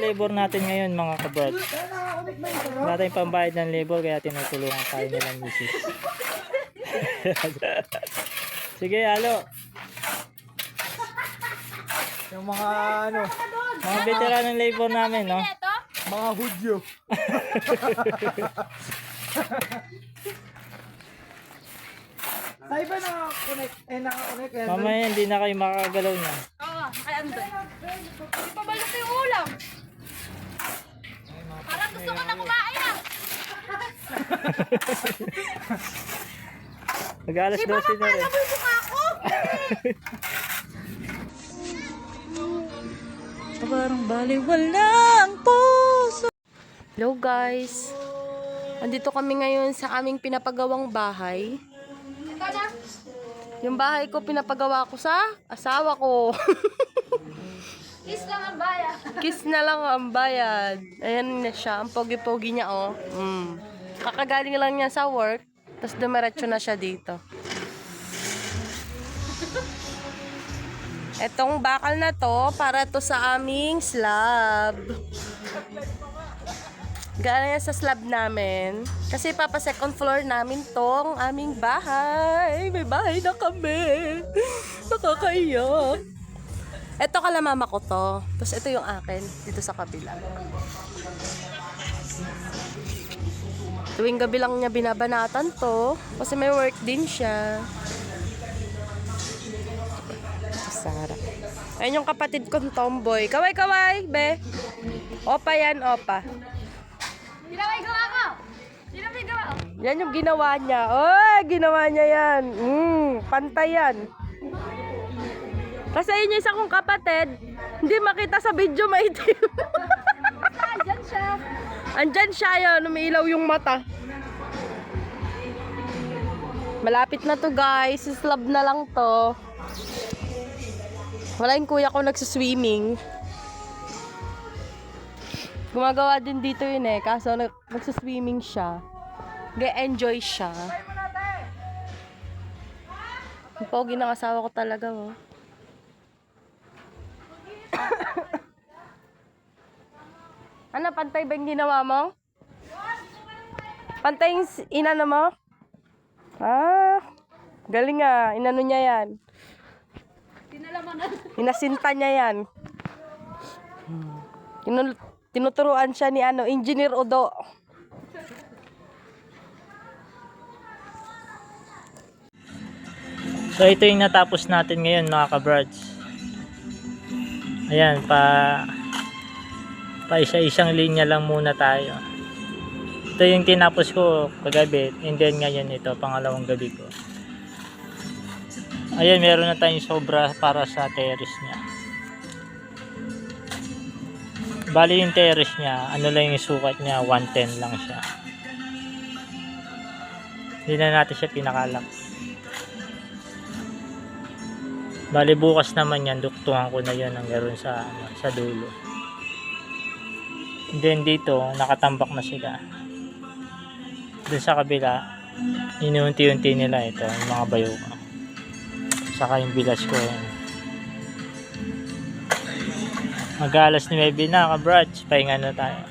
labor natin ngayon mga kabrad. Wala tayong pambayad ng labor kaya tinutulungan tayo nilang misis. Sige, halo. Yung mga ano, Mga veteran ng labor namin, no? mga hudyo. Tayo ba naka-connect? Naka-connect yan. Mamaya hindi na kayo makakagalaw niya. Oo, nakaandun. Hindi pa balot yung ulam. Parang gusto ko na kumain ah. Mag-alas 12 na rin. Alam mo yung mukha ko? Parang baliwalang puso. Hello guys. Andito kami ngayon sa aming pinapagawang bahay. Ito na. Yung bahay ko pinapagawa ko sa asawa ko. Kiss lang ang bayan. Kiss na lang ang bayad. Ayan na siya. Ang pogi-pogi niya oh. Kakagaling lang niya sa work. Tapos dumiretso na siya dito. Etong bakal na to, para to sa aming slab. Galing sa slab namin. Kasi papa second floor namin tong aming bahay. May bahay na kami. Nakakaiyak. Ito kala mama ko to. Tapos ito yung akin. Dito sa kabila. Tuwing gabi lang niya binabanatan to. Kasi may work din siya. Sarap. Ayun yung kapatid kong tomboy. Kaway, kaway, be. Opa yan, opa. Sinamay gawa ko. Sinamay gawa ko. Yan yung ginawa niya. Oh, ginawa niya yan. Pantay yan. Kasi yun yung isa kong kapatid, hindi makita sa video maitim. Andyan siya. Andyan siya yun, umiilaw yung mata. Malapit na to guys, slab na lang to. Wala yung kuya ko nagsuswimming. Gumagawa din dito yun eh, kaso nagsuswimming siya. Nag-enjoy siya. Ang pogi ng asawa ko talaga oh. Ano, pantay ba yung ginawa mo? Pantay yung inano mo? Ah, galing ah. Inano niya yan. Inasinta niya yan. Tinuturuan siya ni Engineer Odo. So ito yung natapos natin ngayon mga kabrads. Ayan, pa isa-isang linya lang muna tayo. Ito yung tinapos ko kagabi, and then ngayon ito, pangalawang gabi ko. Ayan, meron na tayong sobra para sa terrace niya. Bali yung terrace niya, ano lang yung sukat niya, 110 lang siya. Hindi na natin siya pinakalak. Bali bukas naman yan, duktungan ko na yan hanggang sa dulo. And then dito, nakatambak na sila. Dun sa kabila, inuunti-unti nila ito, yung mga bayo ko. Saka yung bilas ko yan. Mag-alas 9 na, kabrats, pahinga na tayo.